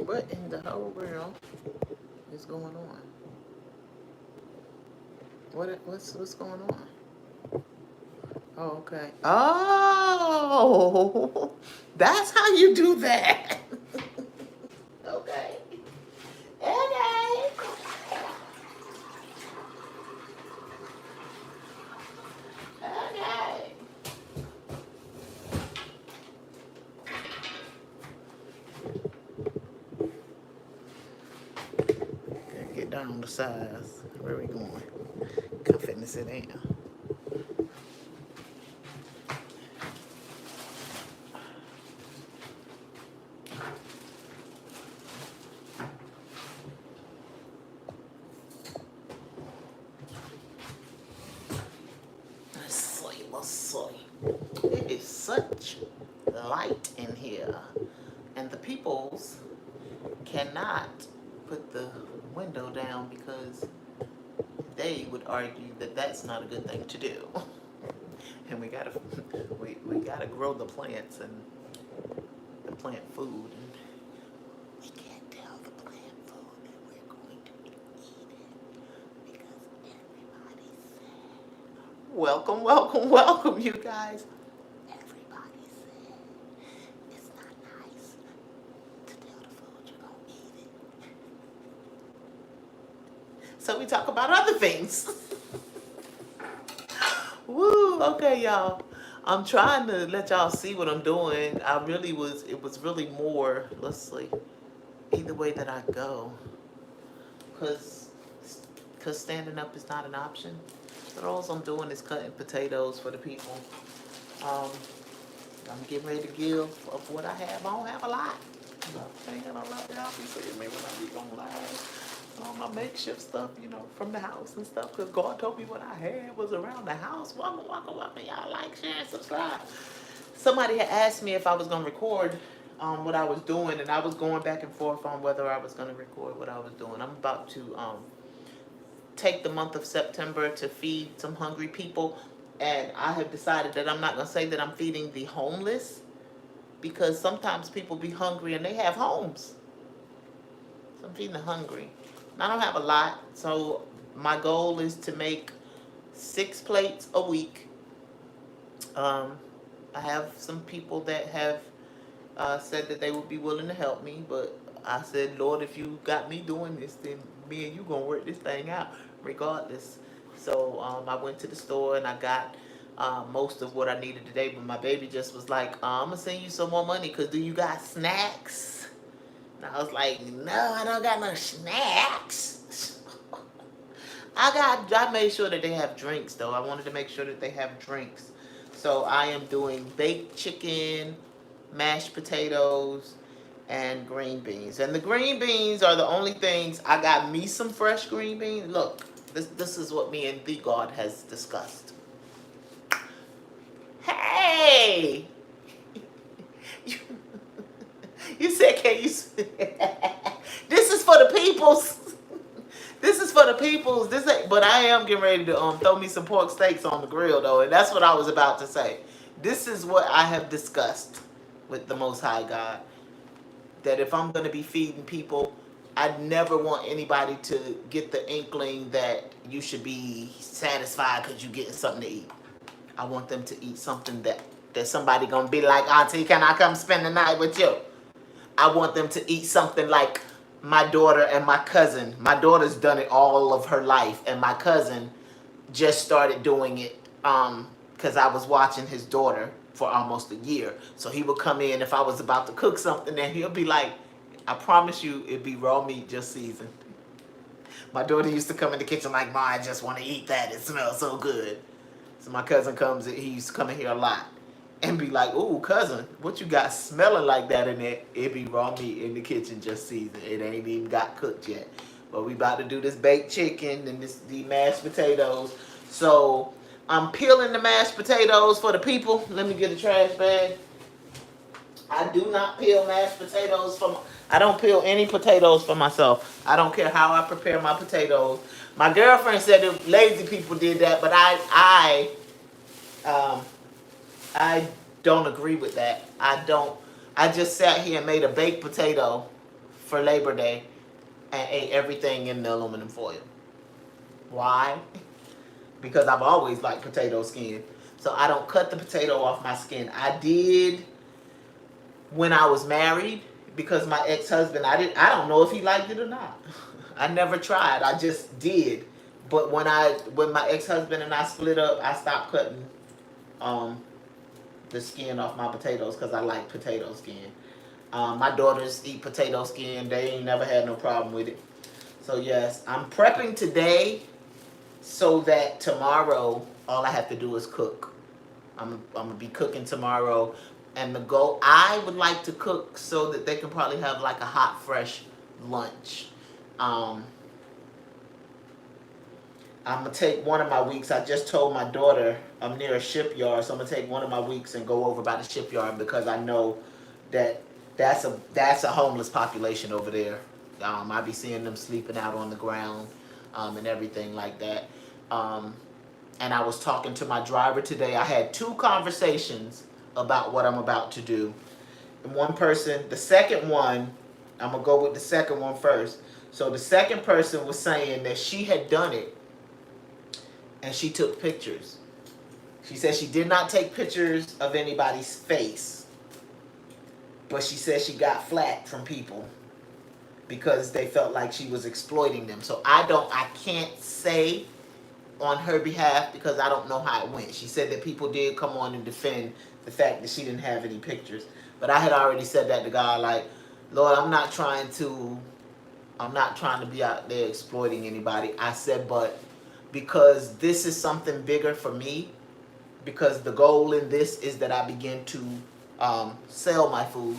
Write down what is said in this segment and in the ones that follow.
What in the whole world is going on? What's going on? Oh, okay. Oh, that's how you do that. Okay. Okay. Okay. Okay, get down the size. Where we going? I'm finna sit down. Let's see. Let's see. It is such light in here, and the peoples cannot put the window down because they would argue that that's not a good thing to do. And we gotta grow the plants and plant food. And we can't tell the plant food that we're going to eat it because everybody's sad. Welcome, welcome, welcome, you guys. Everybody said it's not nice to tell the food you're gonna eat it. So we talk about other things. Woo, okay, y'all. I'm trying to let y'all see what I'm doing. It was really more, let's see, either way that I go. Cause, cause standing up is not an option. But all I'm doing is cutting potatoes for the people. Um, I'm getting ready to give of what I have. I don't have a lot. Man, I love y'all be seeing me when I be on live. All my makeshift stuff, from the house and stuff. Because God told me what I had was around the house. Welcome, welcome, welcome. Y'all like, share, and subscribe. Somebody had asked me if I was going to record what I was doing. And I was going back and forth on whether I was going to record what I was doing. I'm about to take the month of September to feed some hungry people. And I have decided that I'm not going to say that I'm feeding the homeless, because sometimes people be hungry and they have homes. So I'm feeding the hungry. And I don't have a lot, so my goal is to make 6 plates a week. I have some people that have said that they would be willing to help me, but I said, Lord, if you got me doing this, then me and you gonna work this thing out regardless. So I went to the store and I got most of what I needed today, but my baby just was like, I'm gonna send you some more money because do you got snacks? And I was like, no, I don't got no snacks. I made sure that they have drinks though. I wanted to make sure that they have drinks. So I am doing baked chicken, mashed potatoes, and green beans. And the green beans are the only things. I got me some fresh green beans. Look, this is what me and the God has discussed. Hey! you, you said, can you? This is for the peoples. This is for the peoples. This ain't, but I am getting ready to throw me some pork steaks on the grill though, and that's what I was about to say. This is what I have discussed with the Most High God. That if I'm gonna be feeding people, I never want anybody to get the inkling that you should be satisfied because you're getting something to eat. I want them to eat something that somebody gonna be like, Auntie, can I come spend the night with you? I want them to eat something like my daughter and my cousin. My daughter's done it all of her life, and my cousin just started doing it because I was watching his daughter for almost a year. So he would come in if I was about to cook something, and he'll be like, I promise you it'd be raw meat just seasoned. My daughter used to come in the kitchen like, Ma, I just want to eat that. It smells so good. So my cousin comes in, he used to come in here a lot and be like, ooh, cousin, what you got smelling like that in there? It be raw meat in the kitchen just seasoned. It ain't even got cooked yet. But we about to do this baked chicken and the mashed potatoes. So I'm peeling the mashed potatoes for the people. Let me get a trash bag. I do not peel mashed potatoes I don't peel any potatoes for myself. I don't care how I prepare my potatoes. My girlfriend said that lazy people did that, but I don't agree with that. I don't. I just sat here and made a baked potato for Labor Day and ate everything in the aluminum foil. Why? Because I've always liked potato skin. So I don't cut the potato off my skin. I did when I was married because my ex-husband, I don't know if he liked it or not. I never tried. I just did. But when my ex-husband and I split up, I stopped cutting the skin off my potatoes because I like potato skin. My daughters eat potato skin. They ain't never had no problem with it. So yes, I'm prepping today so that tomorrow all I have to do is cook. I'm gonna be cooking tomorrow, and I would like to cook so that they can probably have like a hot, fresh lunch. I'm gonna take one of my weeks. I just told my daughter I'm near a shipyard, so I'm gonna take one of my weeks and go over by the shipyard because I know that that's a homeless population over there. I be seeing them sleeping out on the ground and everything like that. And I was talking to my driver today. I had 2 conversations about what I'm about to do. And one person, the second one, I'm gonna go with the second one first. So the second person was saying that she had done it and she took pictures. She said she did not take pictures of anybody's face, but she said she got flack from people because they felt like she was exploiting them. So I can't say on her behalf because I don't know how it went. She said that people did come on and defend the fact that she didn't have any pictures. But I had already said that to God, like, Lord, I'm not trying to be out there exploiting anybody. I said, but because this is something bigger for me, because the goal in this is that I begin to sell my food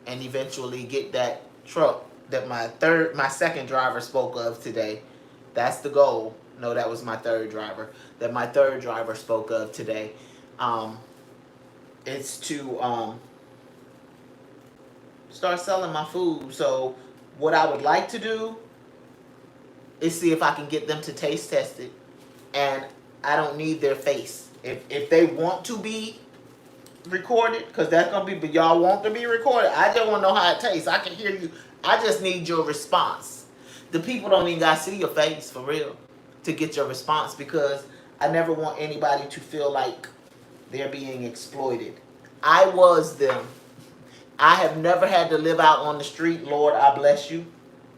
and eventually get that truck that my second driver spoke of today. That's the goal. No, that was my third driver. That my third driver spoke of today. It's to start selling my food. So what I would like to do is see if I can get them to taste test it. And I don't need their face. If they want to be recorded, because that's going to be, but y'all want to be recorded, I just want to know how it tastes. I can hear you. I just need your response. The people don't even got to see your face, for real, to get your response, because I never want anybody to feel like they're being exploited. I was them. I have never had to live out on the street, Lord, I bless you,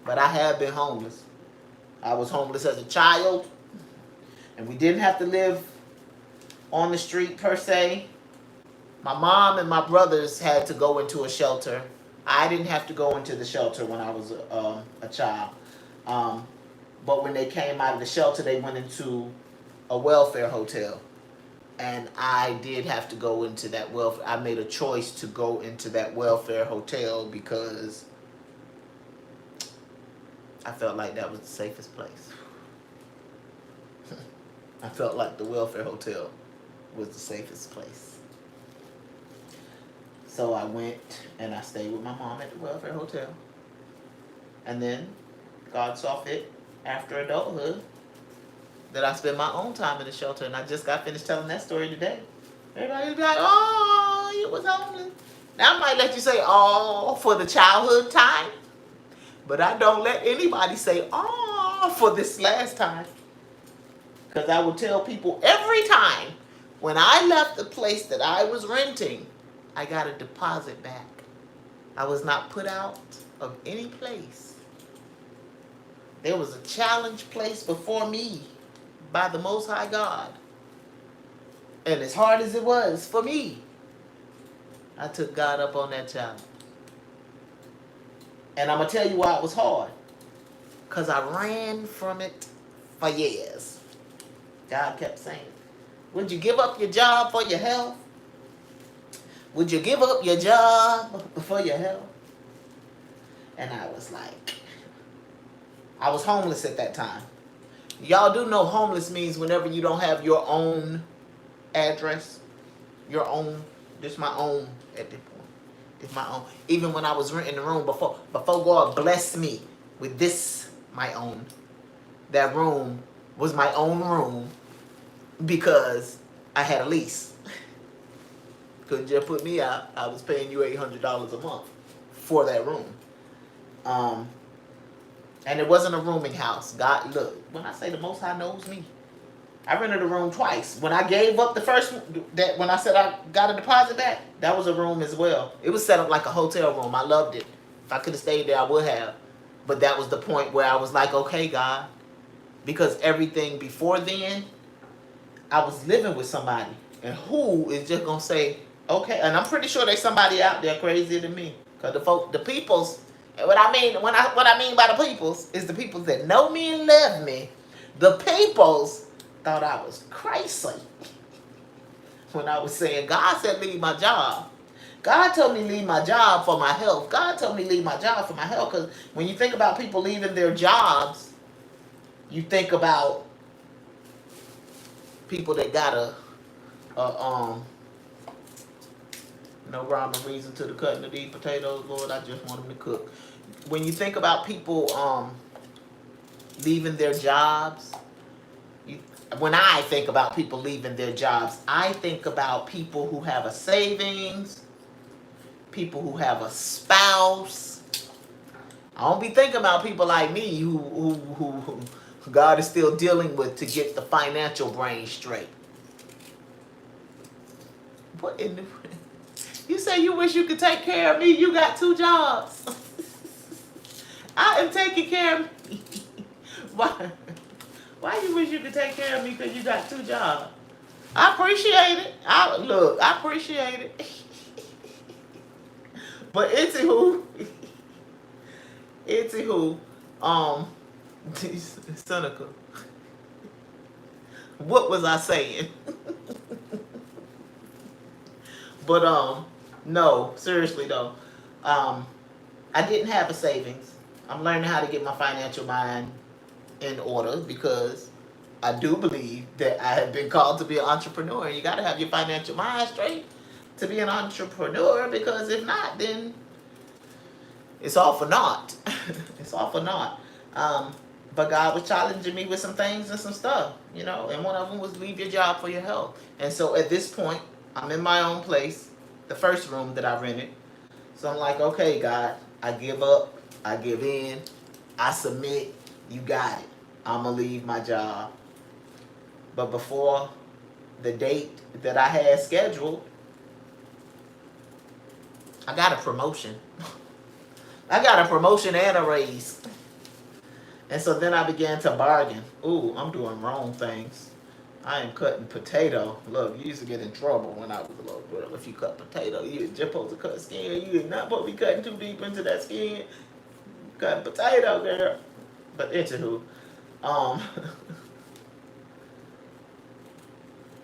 but I have been homeless. I was homeless as a child, and we didn't have to live on the street per se. My mom and my brothers had to go into a shelter. I didn't have to go into the shelter when I was a child. But when they came out of the shelter, they went into a welfare hotel. And I did have to go into that welfare. I made a choice to go into that welfare hotel because I felt like that was the safest place. I felt like the welfare hotel was the safest place. So I went and I stayed with my mom at the welfare hotel. And then God saw fit after adulthood that I spent my own time in the shelter. And I just got finished telling that story today. Everybody will be like, oh, you was homeless. Now I might let you say, oh, for the childhood time. But I don't let anybody say, oh, for this last time. Because I will tell people every time when I left the place that I was renting, I got a deposit back. I was not put out of any place. There was a challenge placed before me by the Most High God. And as hard as it was for me, I took God up on that challenge. And I'm going to tell you why it was hard. Because I ran from it for years. God kept saying, would you give up your job for your health? Would you give up your job for your health? And I was like, I was homeless at that time. Y'all do know homeless means whenever you don't have your own address, your own, this my own at this point. It's my own. Even when I was renting the room before God blessed me with this, my own, that room was my own room because I had a lease. Couldn't just put me out. I was paying you $800 a month for that room. Um, and it wasn't a rooming house. God, look, when I say the Most High knows me, I rented a room twice. When I gave up the first, that when I said I got a deposit back, that was a room as well. It was set up like a hotel room. I loved it. If I could have stayed there, I would have. But that was the point where I was like, okay, God, because everything before then, I was living with somebody, and who is just gonna say, okay? And I'm pretty sure there's somebody out there crazier than me, cause the peoples, and what I mean by the peoples is the peoples that know me and love me. The peoples thought I was crazy when I was saying God said leave my job. God told me leave my job for my health. God told me leave my job for my health, because when you think about people leaving their jobs, you think about people that got no rhyme or reason to the cutting of these potatoes, Lord. I just want them to cook. When you think about people leaving their jobs, when I think about people leaving their jobs, I think about people who have a savings, people who have a spouse. I don't be thinking about people like me who God is still dealing with to get the financial brain straight. What in the... You say you wish you could take care of me. You got 2 jobs. I am taking care of me. Why? Why you wish you could take care of me because you got 2 jobs? I appreciate it. I appreciate it. But it's who, Seneca. What was I saying? But no, seriously though, I didn't have a savings. I'm learning how to get my financial mind in order, because I do believe that I have been called to be an entrepreneur. You got to have your financial mind straight to be an entrepreneur, because if not, then it's all for naught. It's all for naught. But God was challenging me with some things and some stuff, and one of them was leave your job for your health. And so at this point, I'm in my own place, the first room that I rented. So I'm like, okay, God, I give up, I give in, I submit, you got it. I'm going to leave my job. But before the date that I had scheduled, I got a promotion. I got a promotion and a raise. And so then I began to bargain. Ooh, I'm doing wrong things. I am cutting potato. Look, you used to get in trouble when I was a little girl. If you cut potato, you just supposed to cut skin. You not supposed to be cutting too deep into that skin. Cutting potato, girl. But anywho,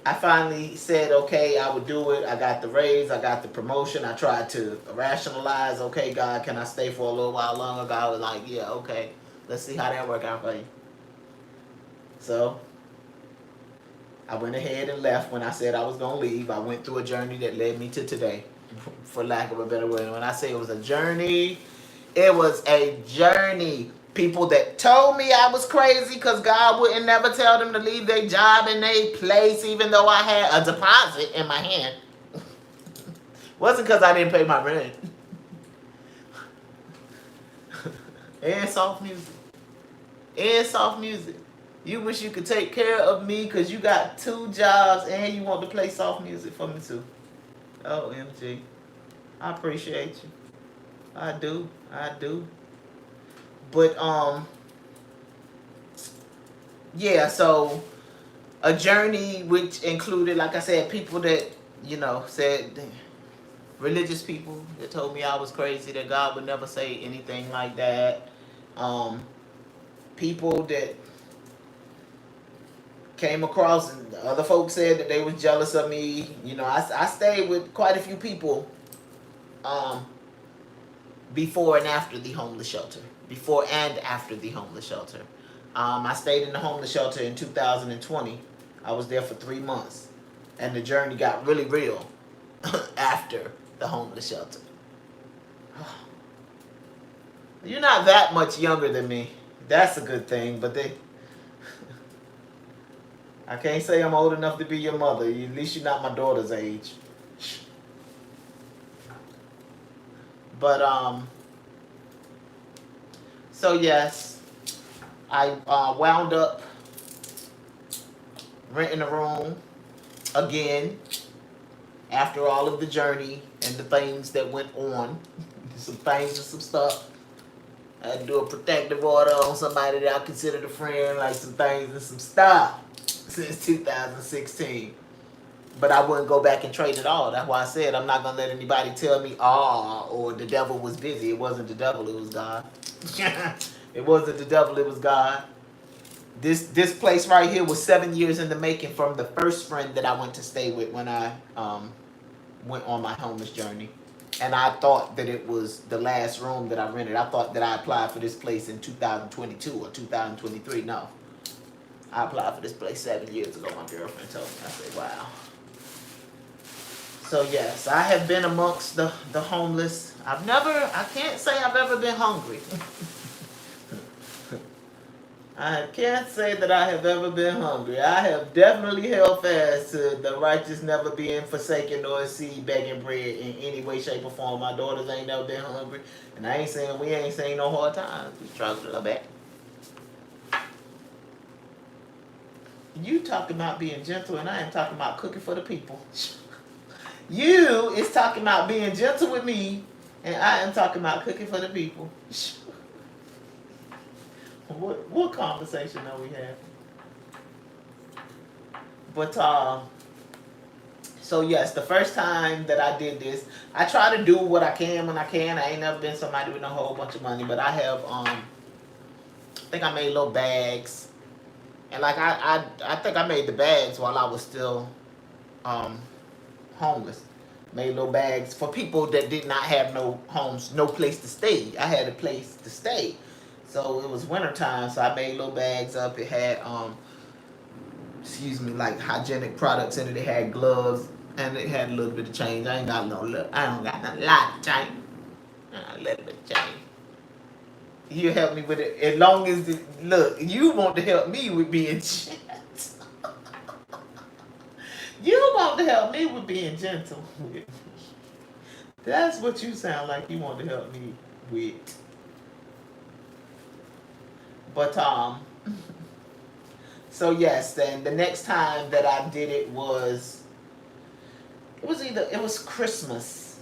I finally said, okay, I would do it. I got the raise. I got the promotion. I tried to rationalize, okay, God, can I stay for a little while longer? God was like, yeah, okay. Let's see how that work out for you. So I went ahead and left when I said I was going to leave. I went through a journey that led me to today, for lack of a better word. When I say it was a journey, it was a journey. People that told me I was crazy because God wouldn't never tell them to leave their job in their place, even though I had a deposit in my hand. Wasn't because I didn't pay my rent. And soft music. And soft music. You wish you could take care of me because you got 2 jobs and you want to play soft music for me too. OMG. I appreciate you. I do. But yeah, so a journey which included, like I said, people that, said, religious people that told me I was crazy, that God would never say anything like that. People that came across, and other folks said that they was jealous of me. I stayed with quite a few people before and after the homeless shelter. Before and after the homeless shelter. I stayed in the homeless shelter in 2020. I was there for 3 months. And the journey got really real after the homeless shelter. You're not that much younger than me. That's a good thing, but I can't say I'm old enough to be your mother. At least you're not my daughter's age. But So yes, I wound up renting a room again after all of the journey and the things that went on. Some things and some stuff. I had to do a protective order on somebody that I considered a friend, like some things and some stuff since 2016. But I wouldn't go back and trade it all. That's why I said I'm not gonna let anybody tell me, or the devil was busy. It wasn't the devil, it was God. It wasn't the devil, it was God. This place right here was 7 years in the making from the first friend that I went to stay with when I went on my homeless journey. And I thought that it was the last room that I rented. I thought that I applied for this place in 2022 or 2023. No. I applied for this place 7 years ago, my girlfriend told me. I said, wow. So yes, I have been amongst the homeless. I can't say I've ever been hungry. I can't say that I have ever been hungry. I have definitely held fast to the righteous never being forsaken nor seed begging bread in any way, shape, or form. My daughters ain't never been hungry. And I ain't saying we ain't seen no hard times. We struggled a little bit. You talking about being gentle and I am talking about cooking for the people. You is talking about being gentle with me and I am talking about cooking for the people. What conversation are we having? But so yes, the first time that I did this, I try to do what I can when I can. I ain't never been somebody with a whole bunch of money, but I have I think I made little bags, and like I think I made the bags while I was still homeless. Made little bags for people that did not have no homes, no place to stay. I had a place to stay. So it was winter time, so I made little bags up. It had like hygienic products in it. It had gloves and it had a little bit of change. I don't got a lot of change. A little bit of change. You help me with it as long as look, you want to help me with being gentle. You want to help me with being gentle. That's what you sound like you want to help me with. But so yes, then the next time that I did it was Christmas,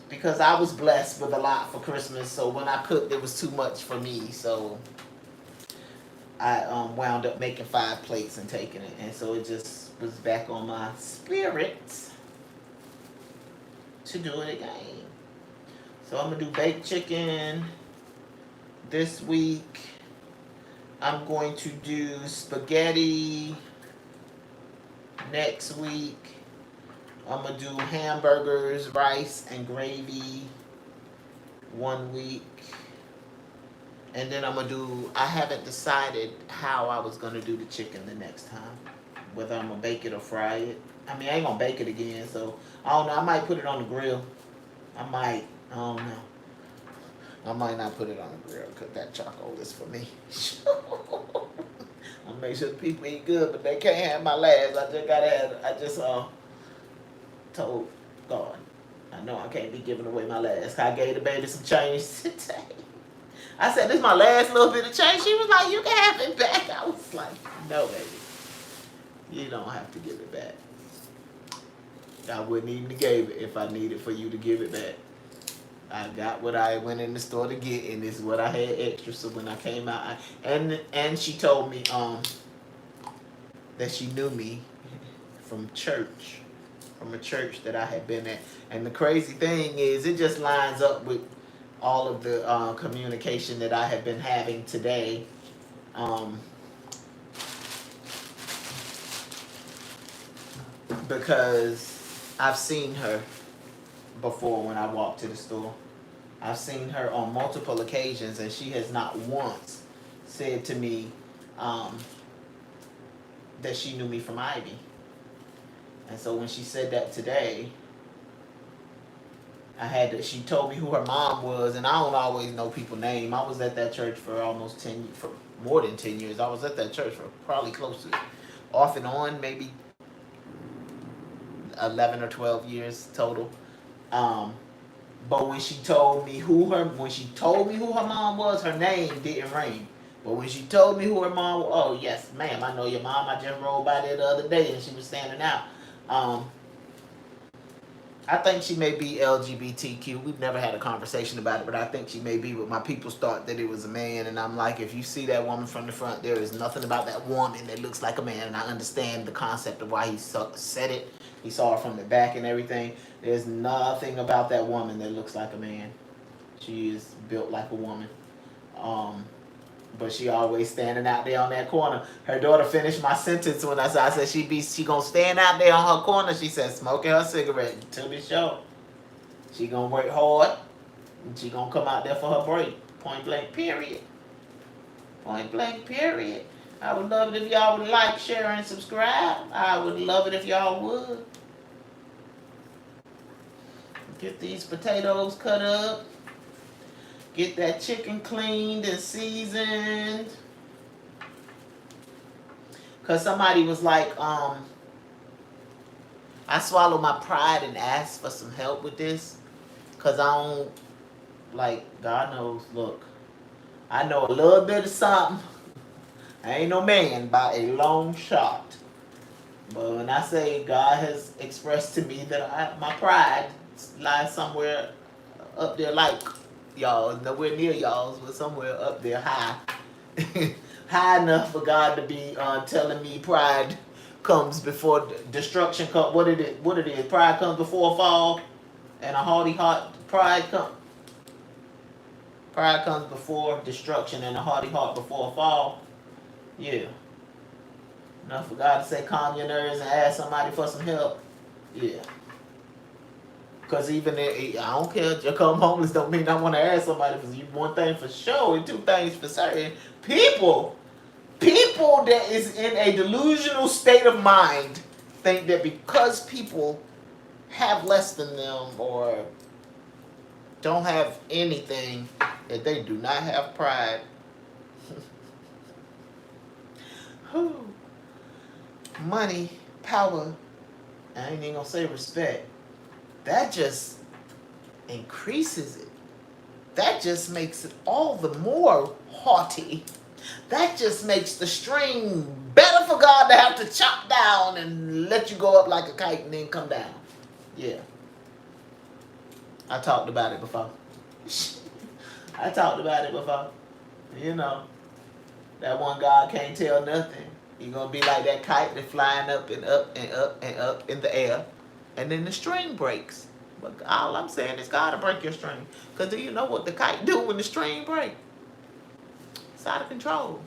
because I was blessed with a lot for Christmas. So when I cooked, it was too much for me. So I wound up making 5 plates and taking it, and so it just was back on my spirit to do it again. So I'm gonna do baked chicken this week. I'm going to do spaghetti next week. I'm going to do hamburgers, rice, and gravy one week. And then I haven't decided how I was going to do the chicken the next time. Whether I'm going to bake it or fry it. I mean, I ain't going to bake it again, so I don't know. I might put it on the grill. I don't know. I might not put it on the grill because that charcoal is for me. I'll make sure the people eat good, but they can't have my last. I just told God, I know I can't be giving away my last. I gave the baby some change today. I said, this is my last little bit of change. She was like, you can have it back. I was like, no, baby. You don't have to give it back. I wouldn't even have gave it if I needed for you to give it back. I got what I went in the store to get, and this is what I had extra. So when I came out, and she told me that she knew me from church, from a church that I had been at. And the crazy thing is, it just lines up with all of the communication that I have been having today. Because I've seen her before when I walked to the store. I've seen her on multiple occasions, and she has not once said to me that she knew me from Ivy. And so when she said that today, she told me who her mom was, and I don't always know people's name. I was at that church for for more than 10 years. I was at that church for probably close to, off and on, maybe 11 or 12 years total. But when she told me who her mom was, her name didn't ring. But when she told me who her mom was, oh yes, ma'am, I know your mom. I just rolled by there the other day and she was standing out. Um, I think she may be LGBTQ. We've never had a conversation about it, but I think she may be. But my people thought that it was a man, and I'm like, if you see that woman from the front, there is nothing about that woman that looks like a man. And I understand the concept of why he said it. He saw her from the back and everything. There's nothing about that woman that looks like a man. She is built like a woman. Um, but she always standing out there on that corner. Her daughter finished my sentence when I said she gonna stand out there on her corner. She said smoking her cigarette until the show. She gonna work hard and she gonna come out there for her break. Point blank period. Point blank period. I would love it if y'all would like, share, and subscribe. I would love it if y'all would. Get these potatoes cut up. Get that chicken cleaned and seasoned. Cause somebody was like, I swallowed my pride and asked for some help with this. Cause I don't, like, God knows, look, I know a little bit of something. I ain't no man by a long shot. But when I say God has expressed to me that my pride lies somewhere up there, like y'all, nowhere near y'all's, but somewhere up there high. High enough for God to be telling me pride comes before destruction. What it is? Pride comes before a fall, and a haughty heart. Pride comes before destruction, and a haughty heart before a fall. Yeah. Enough for God to say, calm your nerves and ask somebody for some help. Yeah. Because even if, I don't care, you come homeless don't mean I want to ask somebody for you. One thing for sure and two things for certain. People that is in a delusional state of mind think that because people have less than them or don't have anything, that they do not have pride. Money, power, I ain't even gonna say respect. That just increases it. That just makes it all the more haughty. That just makes the string better for God to have to chop down and let you go up like a kite and then come down. Yeah. I talked about it before. You know, that one God can't tell nothing. You're going to be like that kite that's flying up and up and up and up in the air. And then the string breaks. But all I'm saying is God will break your string. Because do you know what the kite do when the string breaks? It's out of control.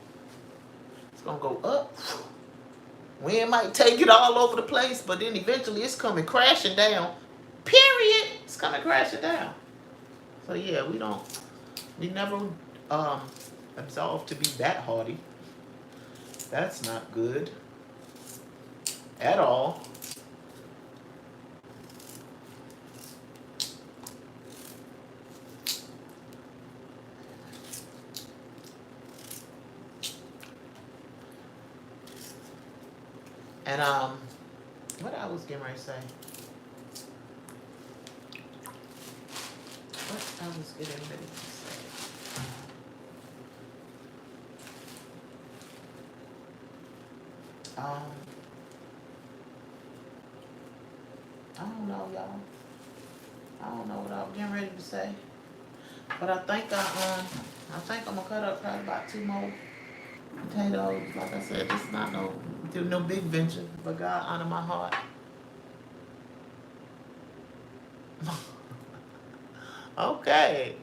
It's going to go up. Wind might take it all over the place, but then eventually it's coming crashing down. Period. It's coming crashing down. So yeah, we never absolved to be that haughty. That's not good at all. And what I was getting ready to say. I don't know, y'all. I don't know what I was getting ready to say. But I think I'm gonna cut up probably about 2 more potatoes. Like I said, this is not no big venture, but God honor my heart. Okay.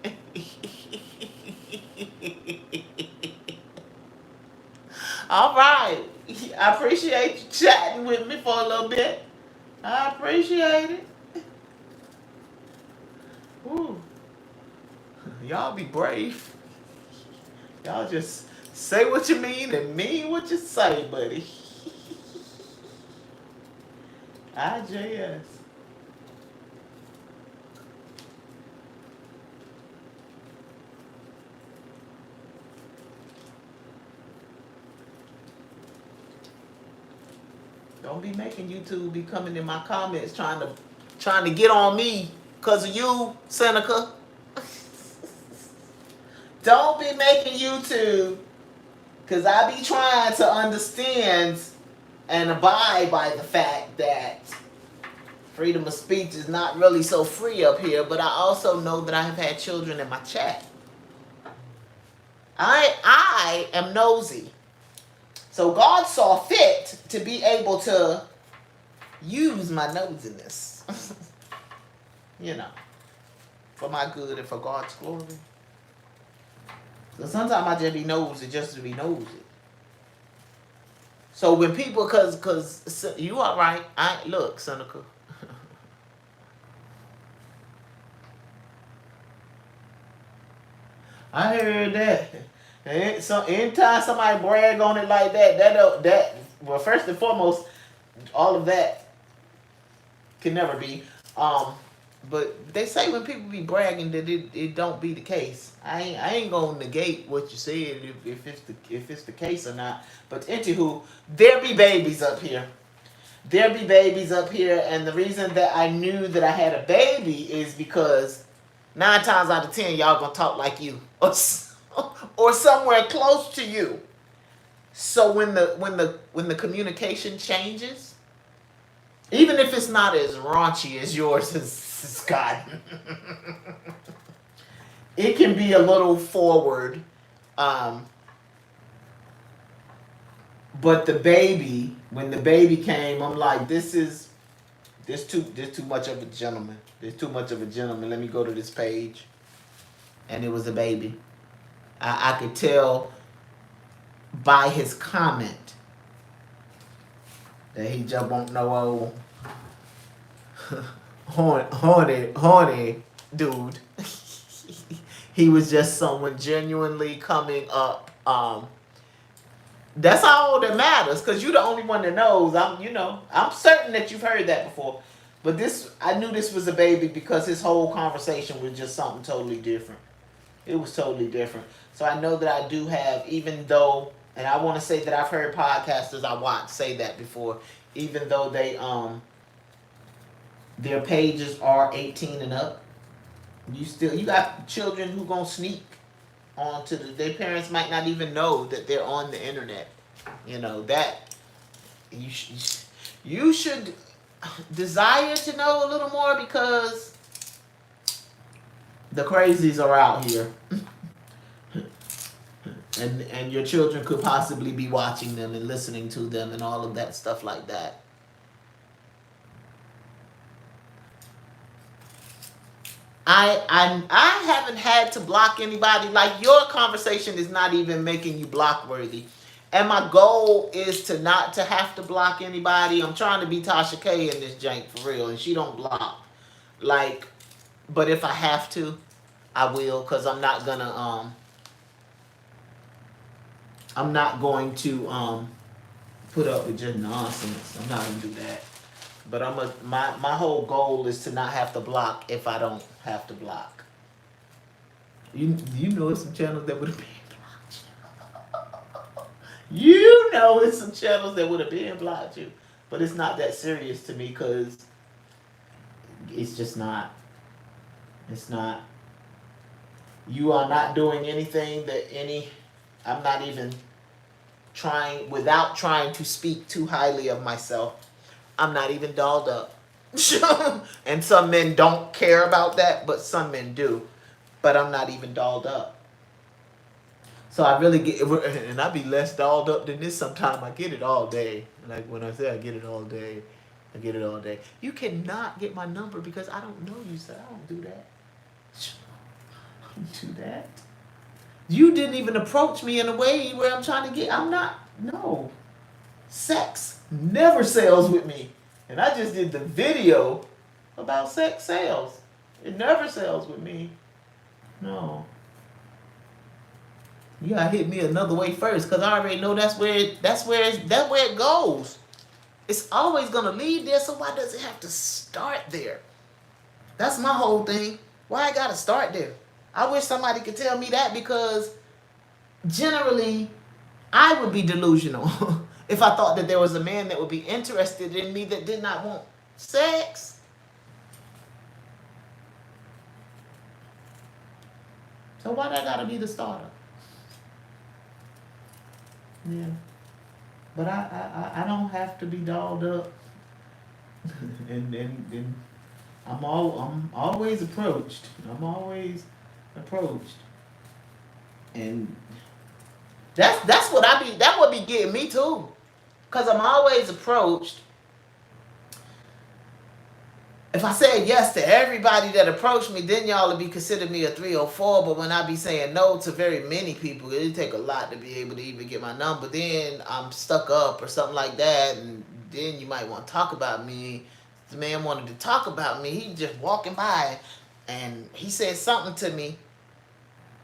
All right. I appreciate you chatting with me for a little bit. I appreciate it. Ooh. Y'all be brave. Y'all just say what you mean and mean what you say, buddy. IJS. Don't be making YouTube be coming in my comments trying to get on me Because of you, Seneca. Don't be making YouTube. Because I be trying to understand and abide by the fact that freedom of speech is not really so free up here. But I also know that I have had children in my chat. I am nosy. So God saw fit to be able to use my nosiness. You know, for my good and for God's glory. So sometimes I just be nosy just to be nosy. So when people, cause you are right. I look, Seneca. I heard that. And so anytime somebody brag on it like that, that well, first and foremost, all of that can never be. But they say when people be bragging that it don't be the case. I ain't gonna negate what you said if it's the case or not. But anywho, there be babies up here. There be babies up here, and the reason that I knew that I had a baby is because 9 times out of 10 y'all gonna talk like you or somewhere close to you. So when the communication changes, even if it's not as raunchy as yours, Scott, it can be a little forward. But when the baby came, I'm like, there's too much of a gentleman. There's too much of a gentleman. Let me go to this page, and it was a baby. I could tell by his comment that he just won't know old horny dude. He was just someone genuinely coming up. That's all that matters, because you're the only one that knows. I'm certain that you've heard that before. But I knew this was a baby because his whole conversation was just something totally different. It was totally different. So I know that I do have, even though, and I want to say that I've heard podcasters I watch say that before, even though their pages are 18 and up, you got children who gonna sneak onto their parents might not even know that they're on the internet. That you should desire to know a little more, because the crazies are out here. And your children could possibly be watching them and listening to them and all of that stuff like that. I haven't had to block anybody. Like, your conversation is not even making you block worthy. And my goal is to not to have to block anybody. I'm trying to be Tasha K in this jank for real, and she don't block. Like, but if I have to, I will, because I'm not going to put up with just nonsense. I'm not going to do that. But my whole goal is to not have to block if I don't have to block. You know it's some channels that would have been blocked you. You know it's some channels that would have been blocked you. But it's not that serious to me, because it's just not. It's not. You are not doing anything I'm not even trying, without trying to speak too highly of myself, I'm not even dolled up. And some men don't care about that, but some men do. But I'm not even dolled up. So I really get, and I be less dolled up than this sometimes. I get it all day. Like when I say I get it all day, I get it all day. You cannot get my number because I don't know you, sir. I don't do that. I don't do that. You didn't even approach me in a way where I'm trying to get, no. Sex never sells with me. And I just did the video about sex sales. It never sells with me. No. You gotta hit me another way first, because I already know that's where it goes. It's always gonna lead there, so why does it have to start there? That's my whole thing. Why I gotta start there? I wish somebody could tell me that, because generally I would be delusional if I thought that there was a man that would be interested in me that did not want sex. So why that gotta be the starter? Yeah. But I don't have to be dolled up. And I'm always approached. I'm always approached. And that's what I be that would be getting me too. Cause I'm always approached. If I said yes to everybody that approached me, then y'all would be considered me a 304. But when I be saying no to very many people, it'd take a lot to be able to even get my number. Then I'm stuck up or something like that, and then you might want to talk about me. The man wanted to talk about me. He just walking by, and he said something to me,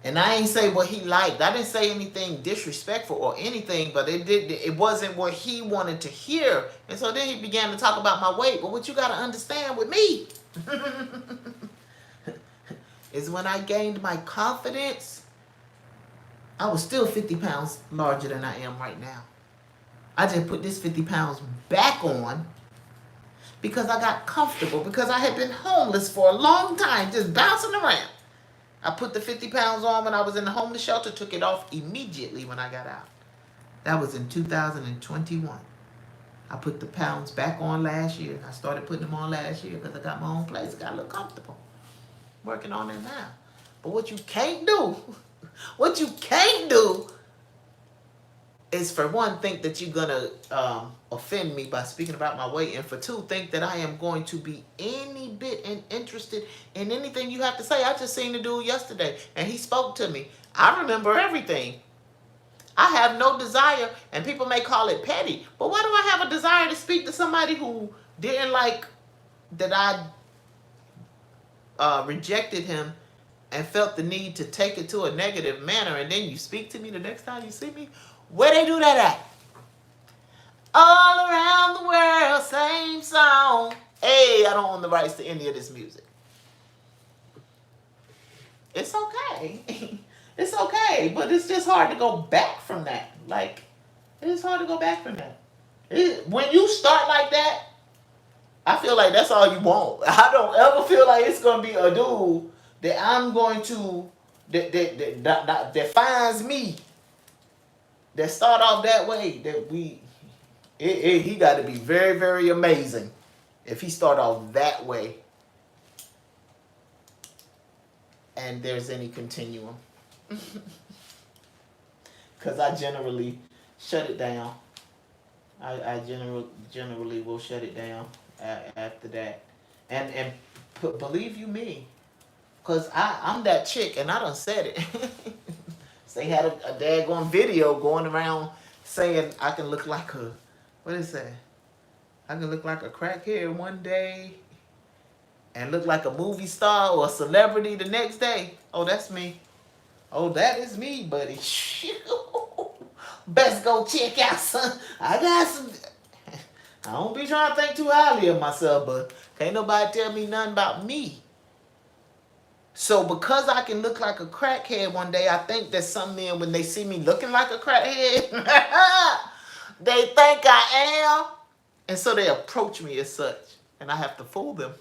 and I ain't say what he liked. I didn't say anything disrespectful or anything, but it wasn't what he wanted to hear. And so then he began to talk about my weight. But what you gotta understand with me is when I gained my confidence, I was still 50 pounds larger than I am right now. I just put this 50 pounds back on because I got comfortable, because I had been homeless for a long time, just bouncing around. I put the 50 pounds on when I was in the homeless shelter, took it off immediately when I got out. That was in 2021. I put the pounds back on last year. I started putting them on last year because I got my own place. I got a little comfortable. Working on it now. But what you can't do, what you can't do is, for one, think that you're going to offend me by speaking about my weight. And for two, think that I am going to be any bit interested in anything you have to say. I just seen the dude yesterday, and he spoke to me. I remember everything. I have no desire, and people may call it petty, but why do I have a desire to speak to somebody who didn't like that I rejected him and felt the need to take it to a negative manner, and then you speak to me the next time you see me? Where they do that at? All around the world, same song. Hey, I don't own the rights to any of this music. It's okay. It's okay, but it's just hard to go back from that. Like, it's hard to go back from that. When you start like that, I feel like that's all you want. I don't ever feel like it's going to be a dude that I'm going to, that finds me, that start off that way, that he got to be very, very amazing if he start off that way and there's any continuum. Because I generally shut it down. I generally will shut it down after that. And believe you me, because I'm that chick, and I done said it. They had a daggone video going around saying I can look like a, what is that? I can look like a crackhead one day and look like a movie star or a celebrity the next day. Oh, that's me. Oh, that is me, buddy. Best go check out some. I got some. I don't be trying to think too highly of myself, but can't nobody tell me nothing about me. So because I can look like a crackhead one day, I think that some men, when they see me looking like a crackhead, they think I am. And so they approach me as such. And I have to fool them.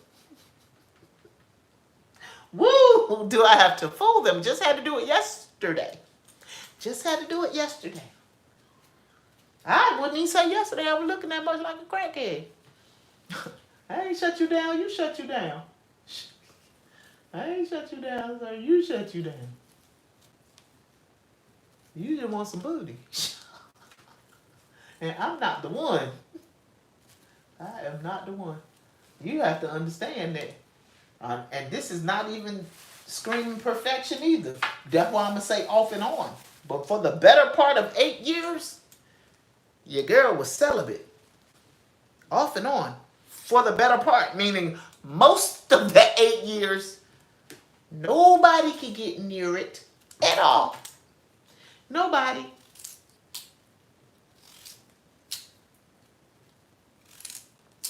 Woo! Do I have to fool them? Just had to do it yesterday. Just had to do it yesterday. I wouldn't even say yesterday I was looking that much like a crackhead. I ain't shut you down, you shut you down. I ain't shut you down, sir. You shut you down. You just want some booty. And I'm not the one. I am not the one. You have to understand that. And this is not even screaming perfection either. That's why I'm going to say off and on. But for the better part of 8 years, your girl was celibate. Off and on. For the better part, meaning most of the 8 years, nobody could get near it at all. Nobody.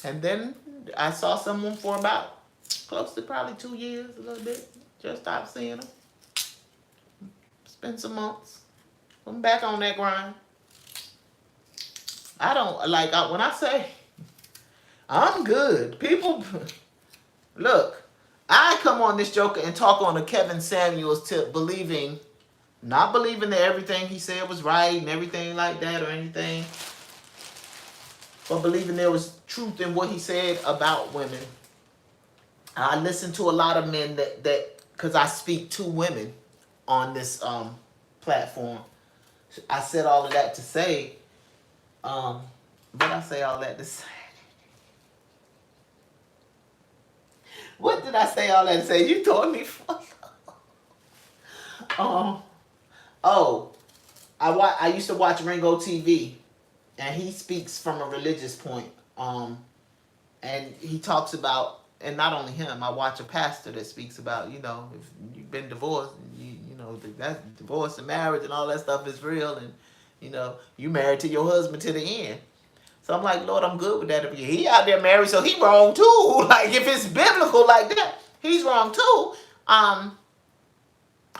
And then I saw someone for about close to probably 2 years, a little bit. Just stopped seeing them. Spent some months. I'm back on that grind. I don't, like, when I say I'm good, people, look, I come on this joker and talk on a Kevin Samuels tip, not believing that everything he said was right and everything like that or anything, but believing there was truth in what he said about women. I listen to a lot of men that because I speak to women on this platform. I said all of that to say, but I say all that to say. What did I say all that to say? You told me. Oh, I used to watch Ringo TV, and he speaks from a religious point. And he talks about, and not only him, I watch a pastor that speaks about, if you've been divorced, that divorce and marriage and all that stuff is real, and you married to your husband to the end. So I'm like, Lord, I'm good with that. If he out there married, so he wrong too. Like, if it's biblical like that, he's wrong too.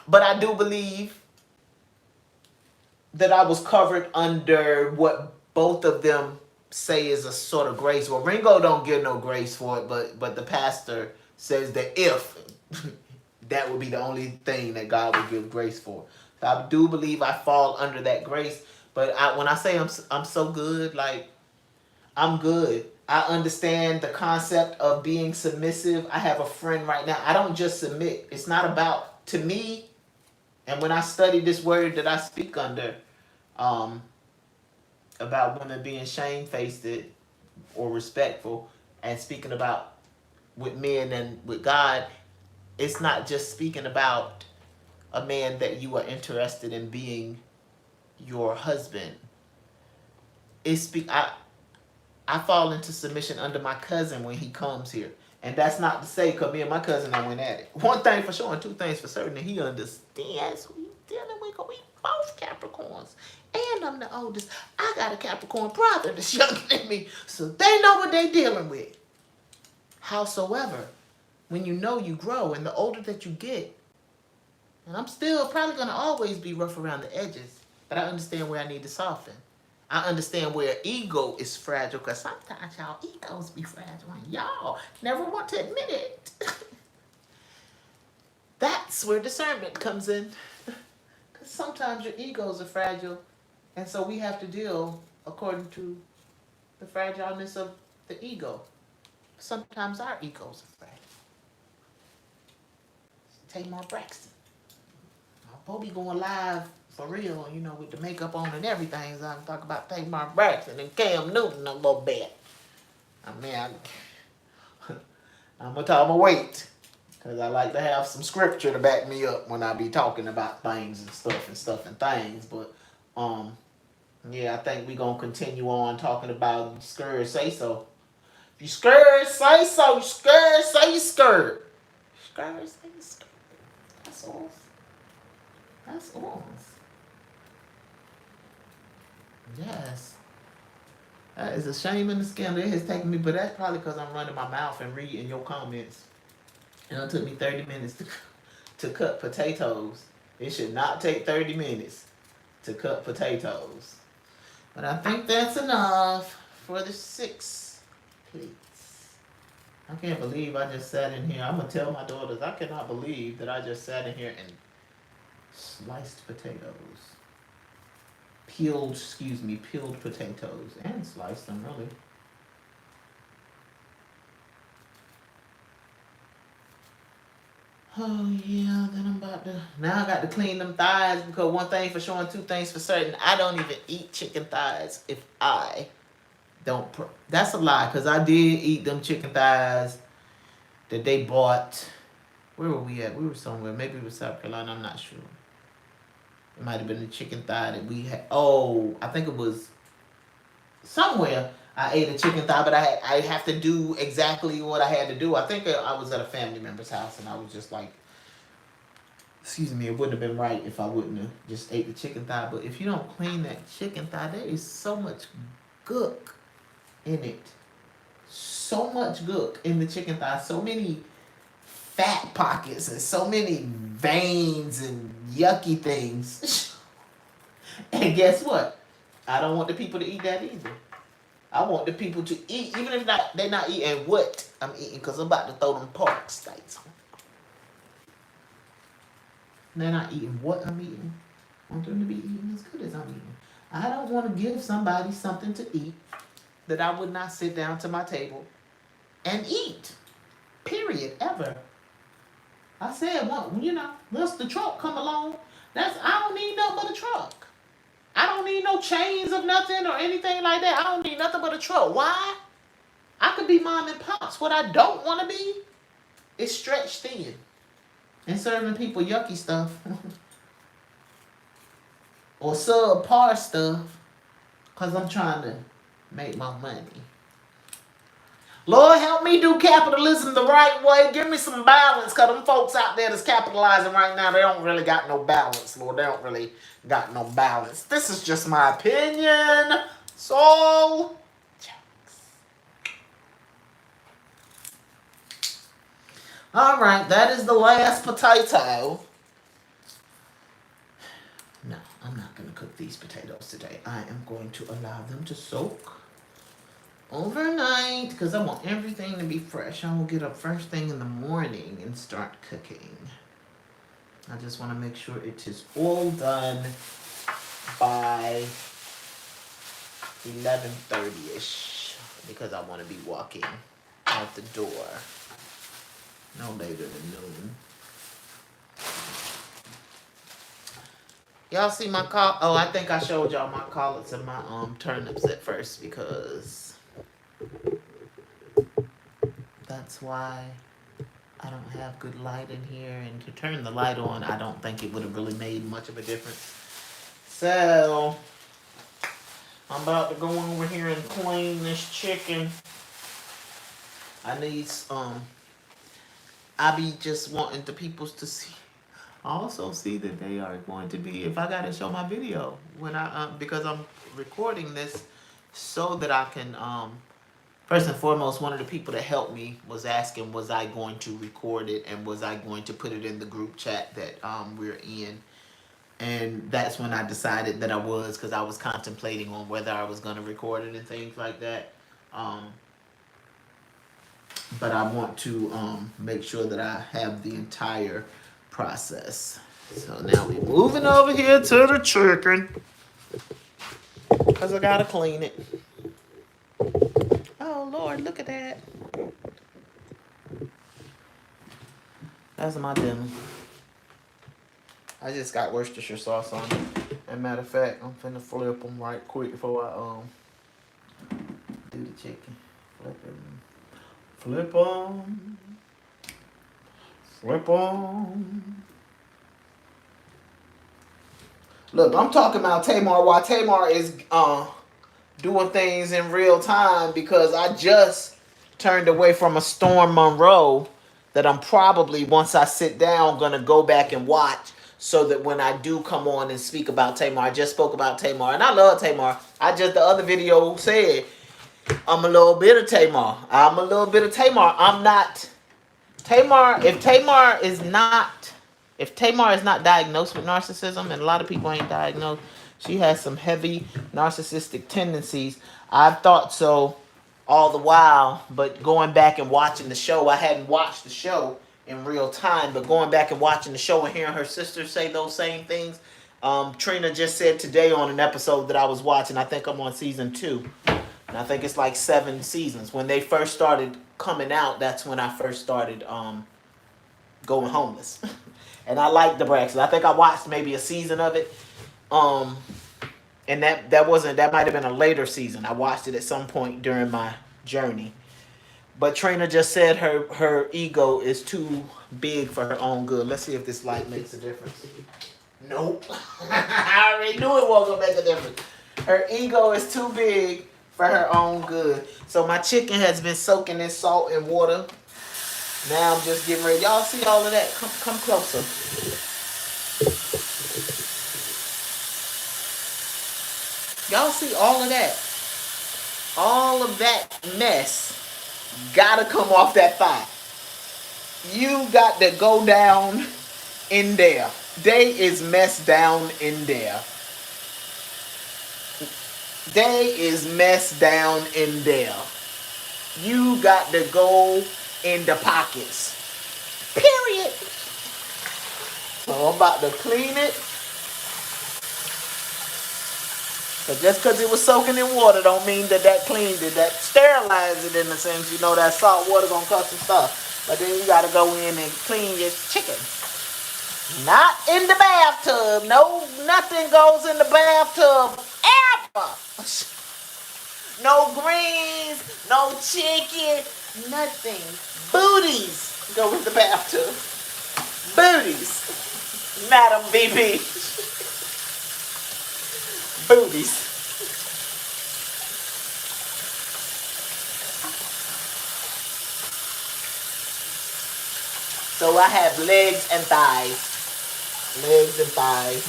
But I do believe that I was covered under what both of them say is a sort of grace. Well, Ringo don't get no grace for it, but the pastor says that if that would be the only thing that God would give grace for. So I do believe I fall under that grace. But when I say I'm so good, like, I'm good. I understand the concept of being submissive. I have a friend right now. I don't just submit. It's not about, to me, and when I study this word that I speak under, about women being shamefaced or respectful, and speaking about with men and with God, it's not just speaking about a man that you are interested in being your husband. I fall into submission under my cousin when he comes here. And that's not to say, because me and my cousin, I went at it. One thing for sure and two things for certain, and he understands who he's dealing with. We both Capricorns. And I'm the oldest. I got a Capricorn brother that's younger than me. So they know what they're dealing with. Howsoever, when you know, you grow. And the older that you get, and I'm still probably going to always be rough around the edges, but I understand where I need to soften. I understand where ego is fragile, because sometimes y'all egos be fragile and y'all never want to admit it. That's where discernment comes in. Because sometimes your egos are fragile, and so we have to deal according to the fragileness of the ego. Sometimes our egos are fragile. Tamar Braxton. I'll be going live for real, with the makeup on and everything, so I can talk about Tamar Braxton and Cam Newton a little bit. I mean, I'm gonna wait, because I like to have some scripture to back me up when I be talking about things and stuff and things. But yeah, I think we gonna continue on talking about scared say so. If you scared, say so. You scared, say you scared. Scared, say you scared. That's all. That's all. Yes. That is a shame and a scandal. It has taken me, but that's probably because I'm running my mouth and reading your comments. And it took me 30 minutes to cut potatoes. It should not take 30 minutes to cut potatoes. But I think that's enough for the 6 plates. I can't believe I just sat in here. I'm going to tell my daughters, I cannot believe that I just sat in here and sliced potatoes. Peeled potatoes and sliced them, really. Oh yeah, then I'm about to, now I got to clean them thighs, because one thing for sure and two things for certain, I don't even eat chicken thighs if I don't, that's a lie, because I did eat them chicken thighs that they bought. Where were we at? We were somewhere, maybe it was South Carolina, I'm not sure. It might have been the chicken thigh that we had. Oh, I think it was somewhere I ate a chicken thigh, but I have to do exactly what I had to do. I think I was at a family member's house, and I was just like, excuse me, it wouldn't have been right if I wouldn't have just ate the chicken thigh. But if you don't clean that chicken thigh, there is so much gook in it. So much gook in the chicken thigh. So many fat pockets and so many veins and yucky things. And guess what? I don't want the people to eat that either. I want the people to eat, even if they're not eating what I'm eating, because I'm about to throw them pork steaks on. They're not eating what I'm eating. I want them to be eating as good as I'm eating. I don't want to give somebody something to eat that I would not sit down to my table and eat. Period. Ever. I said, well, once the truck come along, I don't need nothing but a truck. I don't need no chains of nothing or anything like that. I don't need nothing but a truck. Why? I could be mom and pops. What I don't want to be is stretched thin and serving people yucky stuff or subpar stuff because I'm trying to make my money. Lord, help me do capitalism the right way. Give me some balance, because them folks out there that's capitalizing right now, they don't really got no balance, Lord. They don't really got no balance. This is just my opinion. So, all right, that is the last potato. No, I'm not going to cook these potatoes today. I am going to allow them to soak overnight because I want everything to be fresh. I will get up first thing in the morning and start cooking. I just want to make sure it is all done by 11:30ish because I want to be walking out the door no later than noon. Y'all see my call? Oh, I think I showed y'all my collards and my turnips at first because that's why I don't have good light in here, and to turn the light on, I don't think it would have really made much of a difference. So I'm about to go over here and clean this chicken. I need I be just wanting the peoples to see. Also see that they are going to be, if I gotta show my video when because I'm recording this so that I can first and foremost, one of the people that helped me was asking, was I going to record it and was I going to put it in the group chat that we're in? And that's when I decided that I was, because I was contemplating on whether I was going to record it and things like that. But I want to make sure that I have the entire process. So now we're moving over here to the chicken because I got to clean it. Oh, Lord, look at that. That's my dinner. I just got Worcestershire sauce on it. And matter of fact, I'm finna flip them right quick before I do the chicken. Flip them. Flip them. Look, I'm talking about Tamar while Tamar is doing things in real time because I just turned away from a Storm Monroe that I'm probably, once I sit down, going to go back and watch so that when I do come on and speak about Tamar, I just spoke about Tamar, and I love Tamar. The other video said, I'm a little bit of Tamar. I'm a little bit of Tamar. I'm not, Tamar, if Tamar is not diagnosed with narcissism, and a lot of people ain't diagnosed, she has some heavy narcissistic tendencies. I've thought so all the while, but going back and watching the show, I hadn't watched the show in real time, but going back and watching the show and hearing her sister say those same things. Trina just said today on an episode that I was watching, I think I'm on season 2, and I think it's like 7 seasons. When they first started coming out, that's when I first started going homeless. And I liked the Braxton. I think I watched maybe a season of it. And that might have been a later season. I watched it at some point during my journey. But Trina just said her ego is too big for her own good. Let's see if this light makes a difference. Nope. I already knew it wasn't gonna make a difference. Her ego is too big for her own good. So my chicken has been soaking in salt and water. Now I'm just getting ready. Y'all see all of that? Come closer. Y'all see all of that? All of that mess gotta come off that fire. You got to go down in there. They is messed down in there. They is messed down in there. You got to go in the pockets. Period. So I'm about to clean it. But just because it was soaking in water don't mean that cleaned it. That sterilized it in a sense. You know that salt water gonna cut some stuff. But then you gotta go in and clean your chicken. Not in the bathtub. No, nothing goes in the bathtub ever. No greens, no chicken, nothing. Booties go in the bathtub. Booties. Madam BB. Booties. So I have legs and thighs. Legs and thighs.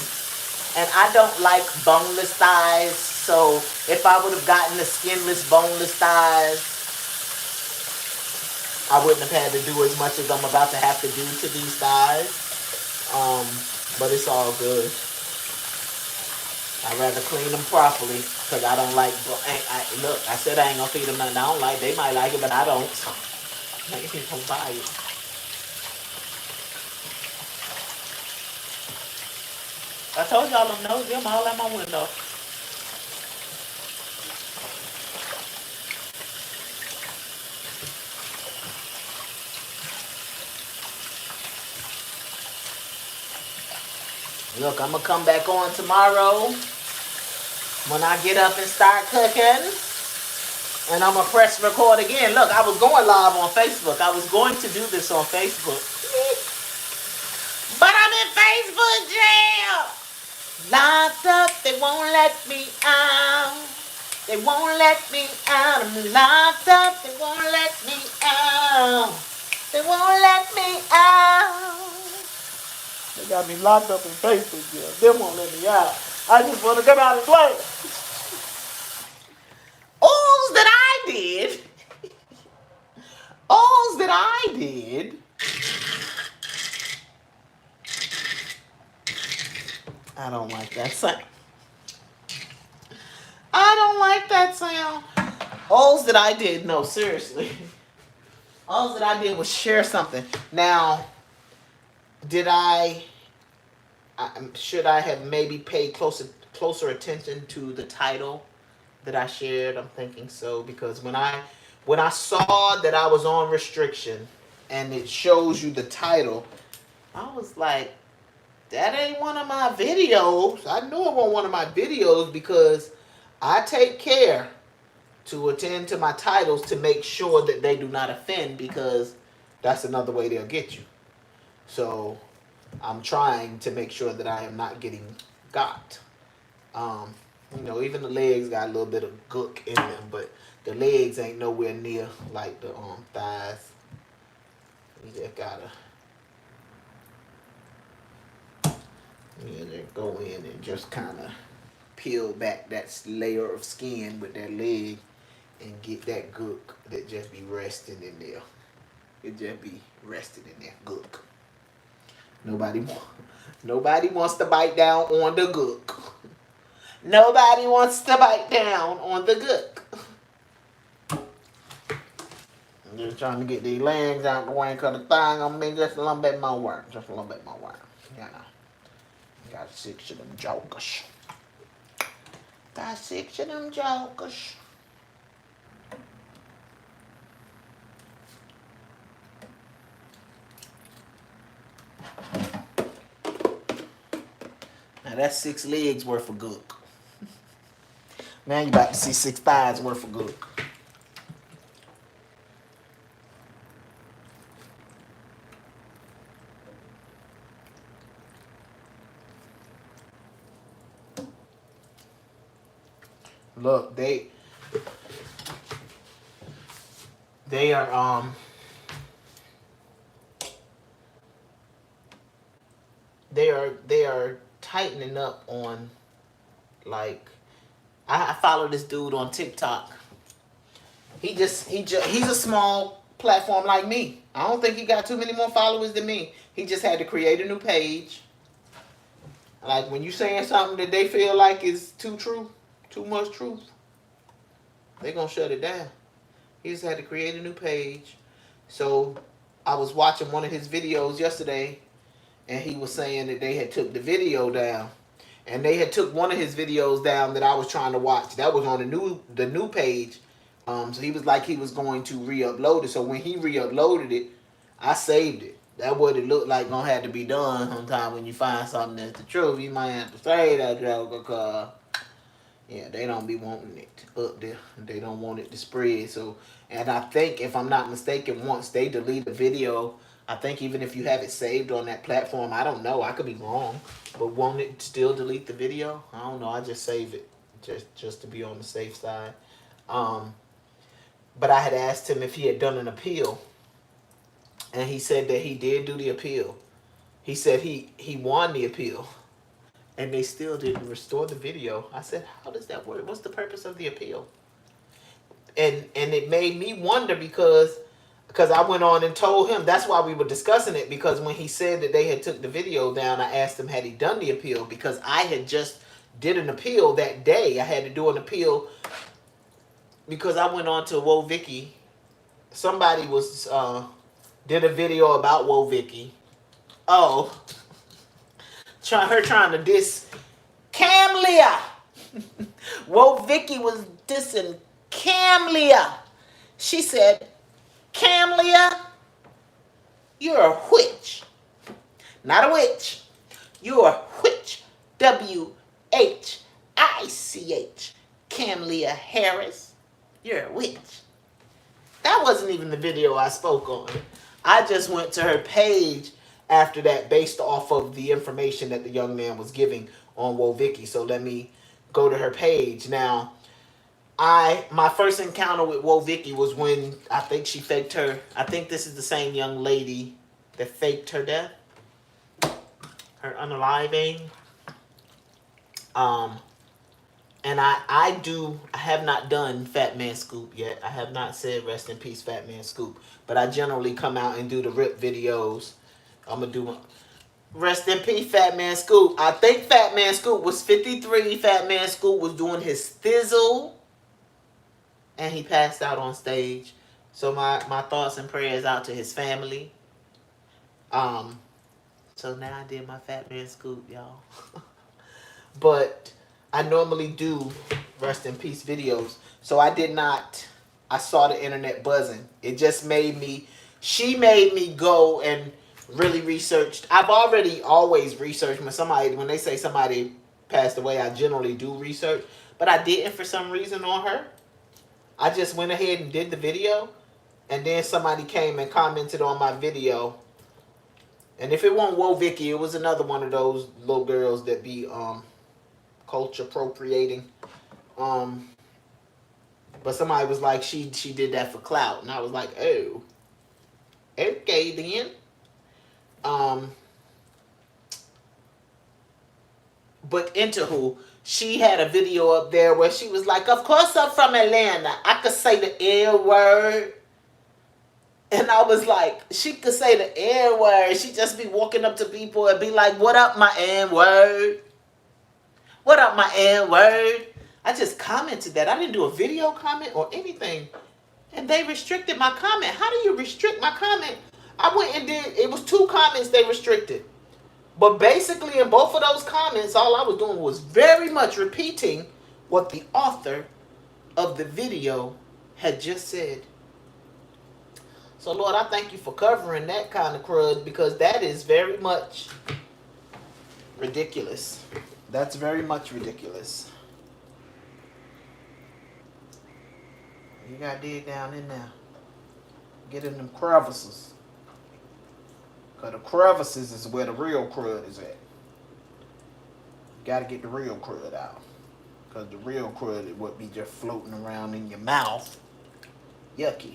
And I don't like boneless thighs. So if I would have gotten the skinless, boneless thighs, I wouldn't have had to do as much as I'm about to have to do to these thighs. But it's all good. I'd rather clean them properly because I don't like. Look, I said I ain't gonna feed them nothing I don't like. They might like it, but I don't. Make people buy it. I told y'all them nose them all out my window. Look, I'm gonna come back on tomorrow when I get up and start cooking. And I'm gonna press record again. Look, I was going live on Facebook. I was going to do this on Facebook. But I'm in Facebook jail. Locked up, they won't let me out. They won't let me out. I'm locked up, they won't let me out. They won't let me out. They got me locked up in Facebook jail. They won't let me out. I just want to come out and play. All that I did. All that I did. I don't like that sound. I don't like that sound. All that I did, no, seriously. All that I did was share something. Now, should I have maybe paid closer attention to the title that I shared? I'm thinking so, because when I saw that I was on restriction and it shows you the title, I was like, that ain't one of my videos. I knew it wasn't one of my videos because I take care to attend to my titles to make sure that they do not offend, because that's another way they'll get you. So I'm trying to make sure that I am not getting got. Even the legs got a little bit of gook in them, but the legs ain't nowhere near like the thighs. You just gotta go in and just kind of peel back that layer of skin with that leg and get that gook that just be resting in there. It just be resting in there, gook. Nobody wants to bite down on the gook. Nobody wants to bite down on the gook. I'm just trying to get these legs out the way because the thigh gonna be just a little bit more work. Just a little bit more work. You know. Got 6 of them jokers. Got 6 of them jokers. Now that's 6 legs worth of gook. Now you about to see 6 thighs worth of gook. Look, they are they are tightening up on, like, I follow this dude on TikTok. He's a small platform like me. I don't think he got too many more followers than me. He just had to create a new page. Like, when you saying something that they feel like is too much truth, they gonna shut it down. He just had to create a new page. So I was watching one of his videos yesterday, and he was saying that they had took the video down. And they had took one of his videos down that I was trying to watch. That was on the new page. So he was like he was going to re-upload it. So when he re-uploaded it, I saved it. That what it looked like gonna have to be done sometime when you find something that's the truth. You might have to say that joke because yeah, they don't be wanting it up there. They don't want it to spread. So, and I think if I'm not mistaken, once they delete a video, I think even if you have it saved on that platform, I don't know, I could be wrong, but won't it still delete the video? I don't know. I just save it just to be on the safe side. But I had asked him if he had done an appeal, and he said that he did do the appeal. He said he won the appeal, and they still didn't restore the video. I said, how does that work? What's the purpose of the appeal? And it made me wonder because I went on and told him, that's why we were discussing it, because when he said that they had took the video down, I asked him had he done the appeal, because I had just did an appeal that day. I had to do an appeal because I went on to Woah Vicky. Somebody was did a video about Woah Vicky. Oh, trying to diss Cam Leah. Woah Vicky was dissing Cam Leah. She said, Cam Leah, you're a witch. Not a witch. You're a witch. WHICH. Cam Leah Harris. You're a witch. That wasn't even the video I spoke on. I just went to her page after that based off of the information that the young man was giving on Woah Vicky. So let me go to her page. Now, my first encounter with Woah Vicky was when I think she faked her. I think this is the same young lady that faked her death, her unaliving. And I have not done Fat Man Scoop yet. I have not said rest in peace, Fat Man Scoop. But I generally come out and do the RIP videos. I'm gonna do my rest in peace, Fat Man Scoop. I think Fat Man Scoop was 53. Fat Man Scoop was doing his thizzle, and he passed out on stage. So my thoughts and prayers out to his family. So now I did my Fat Man Scoop, y'all. But I normally do rest in peace videos. So I did not. I saw the internet buzzing. It just made me. She made me go and really research. I've always researched when they say somebody passed away. I generally do research, but I didn't for some reason on her. I just went ahead and did the video, and then somebody came and commented on my video. And if it wasn't Woah Vicky, it was another one of those little girls that be culture appropriating. But somebody was like, she did that for clout, and I was like, oh, okay then. But Interwho, she had a video up there where she was like, of course I'm from Atlanta. I could say the N word. And I was like, she could say the N word. She just be walking up to people and be like, what up, my N word? What up, my N word? I just commented that. I didn't do a video comment or anything. And they restricted my comment. How do you restrict my comment? I went and did, it was 2 comments they restricted. But basically in both of those comments, all I was doing was very much repeating what the author of the video had just said. So Lord, I thank you for covering that kind of crud, because that is very much ridiculous. That's very much ridiculous. You gotta dig down in there. Get in them crevices. Because the crevices is where the real crud is at. You gotta get the real crud out. Because the real crud would be just floating around in your mouth. Yucky.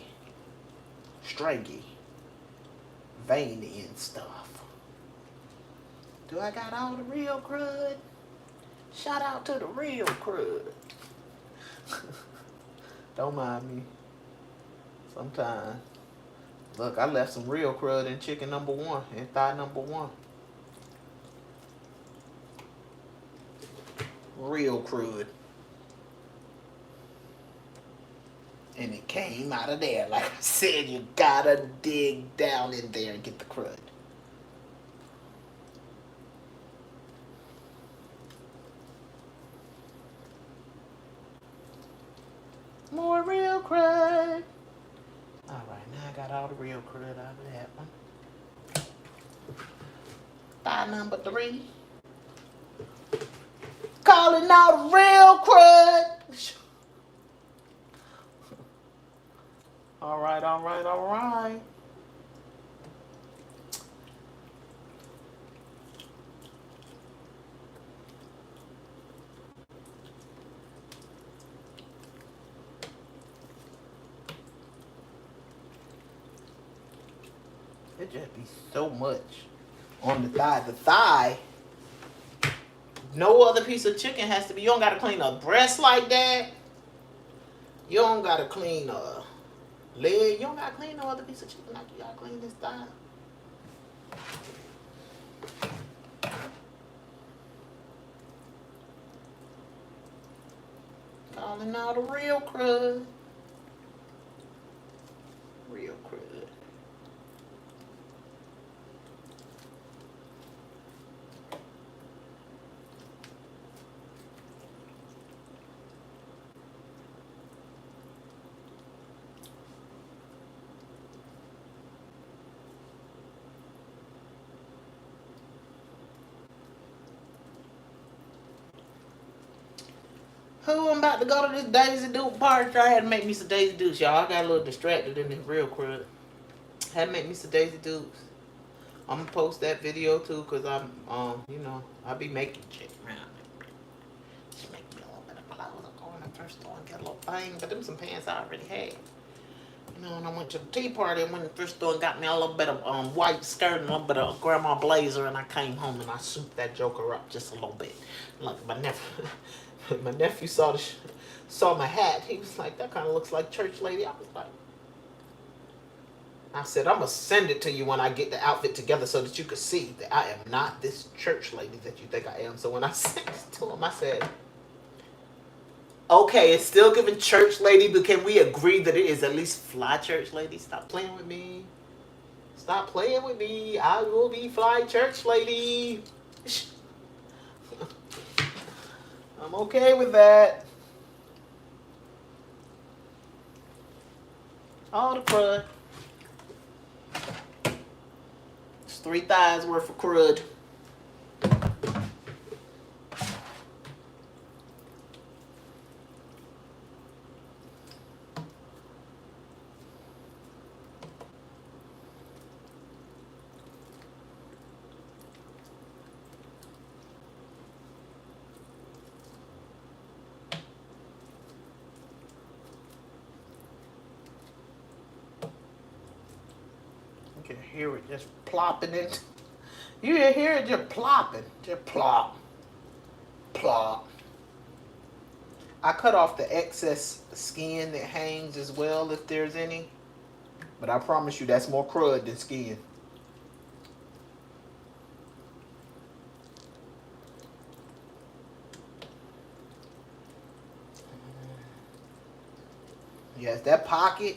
Strangy. Veiny and stuff. Do I got all the real crud? Shout out to the real crud. Don't mind me. Sometimes. Look, I left some real crud in chicken number 1 and thigh number 1. Real crud. And it came out of there. Like I said, you gotta dig down in there and get the crud. More real crud. Alright, now I got all the real crud out of that one. File number 3. Calling out the real crud. Alright, alright, alright. It just be so much on the thigh. The thigh, no other piece of chicken has to be. You don't gotta clean a breast like that. You don't gotta clean a leg. You don't gotta clean no other piece of chicken like you gotta clean this thigh. Calling out a real crud. Real crud. Who I'm about to go to this Daisy Duke party. I had to make me some Daisy Dukes, y'all. I got a little distracted in this real crud. Had to make me some Daisy Dukes. I'm gonna post that video too, cause I'm you know, I be making shit around. Just make me a little bit of clothes. I'll go in the first store and get a little thing, but them some pants I already had. You know, and I went to the tea party and went to the first store and got me a little bit of white skirt and a little bit of grandma blazer, and I came home and I souped that joker up just a little bit. Like my nephew. My nephew saw my hat. He was like, that kind of looks like church lady. I was like, I said, I'm going to send it to you when I get the outfit together so that you can see that I am not this church lady that you think I am. So when I sent it to him, I said, okay, it's still giving church lady, but can we agree that it is at least fly church lady? Stop playing with me. Stop playing with me. I will be fly church lady. I'm okay with that. All the crud. It's 3 thighs worth of crud. You can hear it just plopping it. You can hear it just plopping. Just plop. Plop. I cut off the excess skin that hangs as well if there's any. But I promise you that's more crud than skin. Yes, that pocket.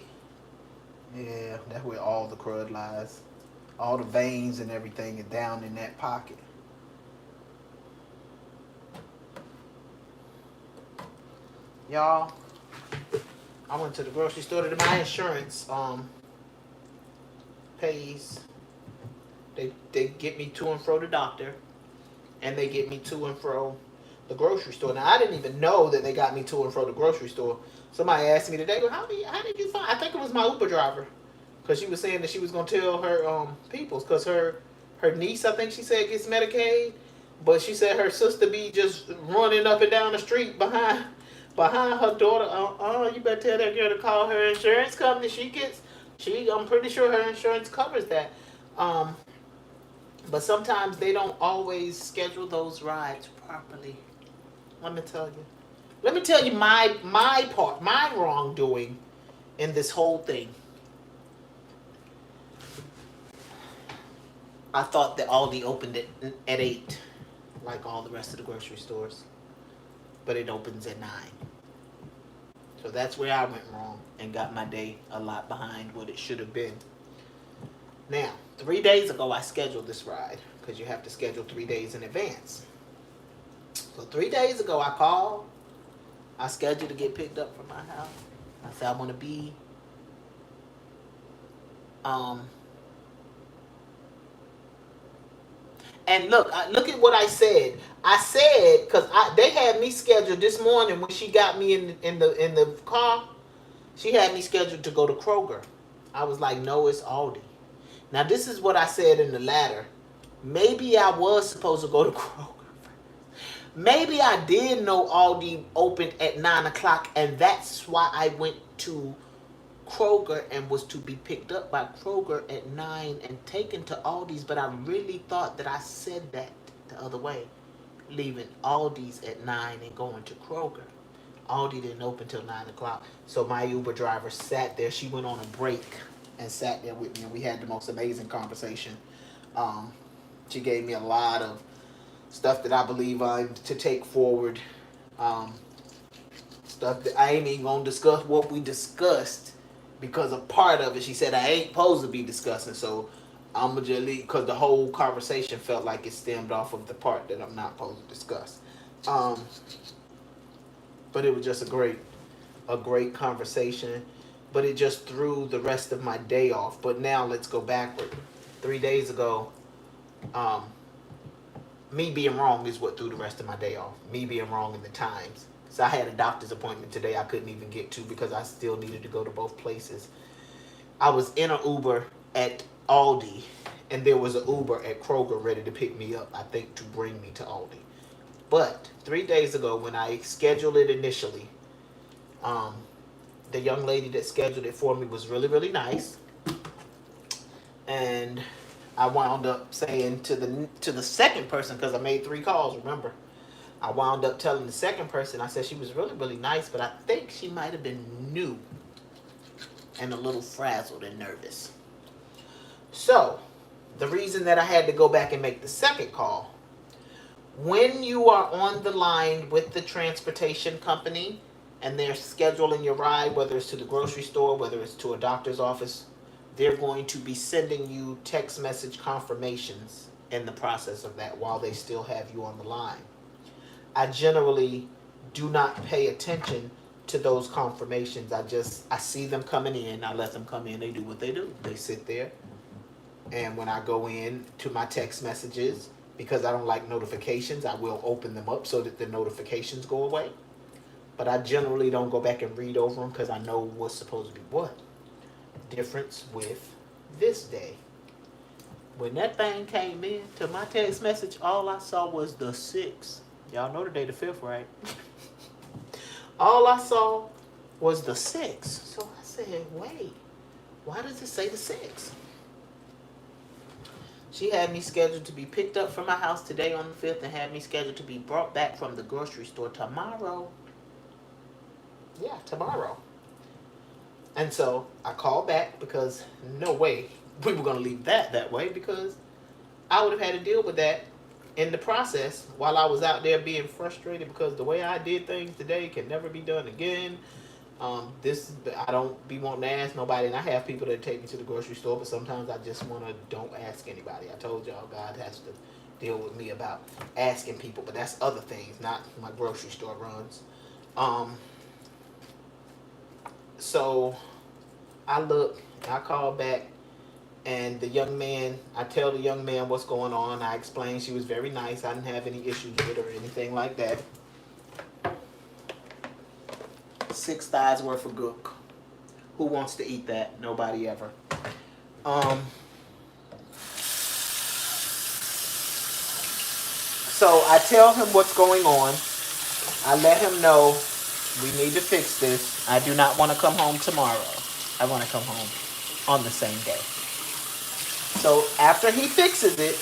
Yeah, that's where all the crud lies. All the veins and everything are down in that pocket. Y'all, I went to the grocery store to my insurance pays. They get me to and fro the doctor, and they get me to and fro the grocery store. Now I didn't even know that they got me to and fro the grocery store. Somebody asked me today, how did you find? I think it was my Uber driver, because she was saying that she was gonna tell her peoples, because her niece, I think she said, gets Medicaid, but she said her sister be just running up and down the street behind her daughter. You better tell that girl to call her insurance company. I'm pretty sure her insurance covers that. But sometimes they don't always schedule those rides properly. Let me tell you my part, my wrongdoing in this whole thing. I thought that Aldi opened at 8, like all the rest of the grocery stores. But it opens at 9. So that's where I went wrong and got my day a lot behind what it should have been. Now, 3 days ago I scheduled this ride, because you have to schedule 3 days in advance. So 3 days ago I called. I scheduled to get picked up from my house. I said I want to be um and look at what I said. I said because they had me scheduled this morning when she got me in the car. She had me scheduled to go to Kroger. I was like, no, it's Aldi. Now this is what I said in the latter. Maybe I was supposed to go to Kroger. Maybe I did know Aldi opened at 9 o'clock, and that's why I went to Kroger and was to be picked up by Kroger at 9 and taken to Aldi's. But I really thought that I said that the other way, leaving Aldi's at 9 and going to Kroger. Aldi didn't open till 9 o'clock, so my Uber driver sat there. She went on a break and sat there with me, and we had the most amazing conversation. She gave me a lot of stuff that I believe I'm to take forward. Stuff that I ain't even gonna discuss what we discussed because a part of it, she said I ain't supposed to be discussing. So I'm gonna just leave because the whole conversation felt like it stemmed off of the part that I'm not supposed to discuss. But it was just a great conversation. But it just threw the rest of my day off. But now let's go backward. 3 days ago, me being wrong is what threw the rest of my day off. Me being wrong in the times. So I had a doctor's appointment today I couldn't even get to because I still needed to go to both places. I was in an Uber at Aldi, and there was an Uber at Kroger ready to pick me up, I think, to bring me to Aldi. But 3 days ago, when I scheduled it initially, the young lady that scheduled it for me was really, really nice. And I wound up saying to the second person, because I made 3 calls, remember? I wound up telling the second person, I said she was really, really nice, but I think she might have been new and a little frazzled and nervous. So, the reason that I had to go back and make the second call, when you are on the line with the transportation company and they're scheduling your ride, whether it's to the grocery store, whether it's to a doctor's office, they're going to be sending you text message confirmations in the process of that while they still have you on the line. I generally do not pay attention to those confirmations. I see them coming in, I let them come in, they do what they do. They sit there, and when I go in to my text messages, because I don't like notifications, I will open them up so that the notifications go away. But I generally don't go back and read over them because I know what's supposed to be what. Difference with this day. When that thing came in to my text message, all I saw was the 6th. Y'all know today the 5th, right? All I saw was the 6th. So I said, wait, why does it say the 6th? She had me scheduled to be picked up from my house today on the 5th and had me scheduled to be brought back from the grocery store tomorrow. Yeah, tomorrow. And so I called back because no way we were going to leave that way, because I would have had to deal with that in the process while I was out there being frustrated because the way I did things today can never be done again. I don't be wanting to ask nobody, and I have people that take me to the grocery store, but sometimes I just want to don't ask anybody. I told y'all God has to deal with me about asking people, but that's other things, not my grocery store runs. So I call back, and the young man, I tell the young man what's going on. I explained she was very nice. I didn't have any issues with her or anything like that. 6 thighs worth of gook. Who wants to eat that? Nobody ever. So I tell him what's going on. I let him know we need to fix this. I do not want to come home tomorrow. I want to come home on the same day. So after he fixes it,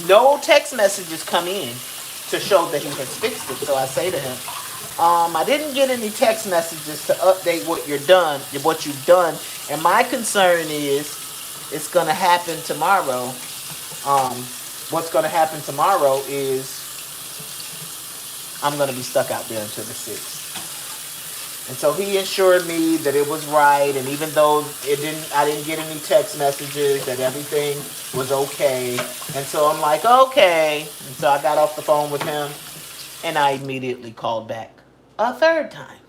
no text messages come in to show that he has fixed it. So I say to him, I didn't get any text messages to update what you've done. And my concern is it's going to happen tomorrow. What's going to happen tomorrow is I'm going to be stuck out there until the 6th. And so he assured me that it was right, and even though I didn't get any text messages, that everything was okay. And so I'm like, okay. And so I got off the phone with him, and I immediately called back a third time.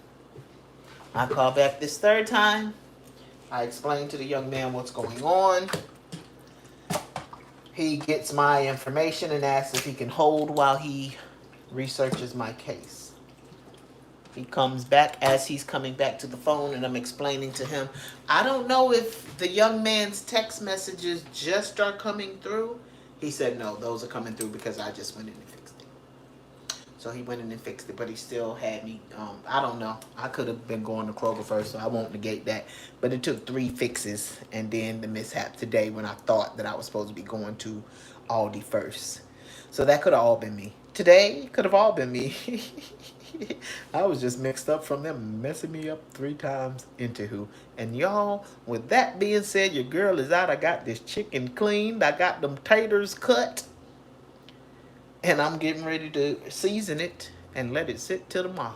I call back this third time. I explain to the young man what's going on. He gets my information and asks if he can hold while he researches my case. He comes back as he's coming back to the phone, and I'm explaining to him, I don't know if the young man's text messages just are coming through. He said, no, those are coming through because I just went in and fixed it. So he went in and fixed it, but he still had me, I don't know. I could have been going to Kroger first, so I won't negate that. But it took 3 fixes, and then the mishap today when I thought that I was supposed to be going to Aldi first. So that could have all been me. Today could have all been me. I was just mixed up from them messing me up 3 times into who. And y'all, with that being said, your girl is out. I got this chicken cleaned. I got them taters cut. And I'm getting ready to season it and let it sit till tomorrow.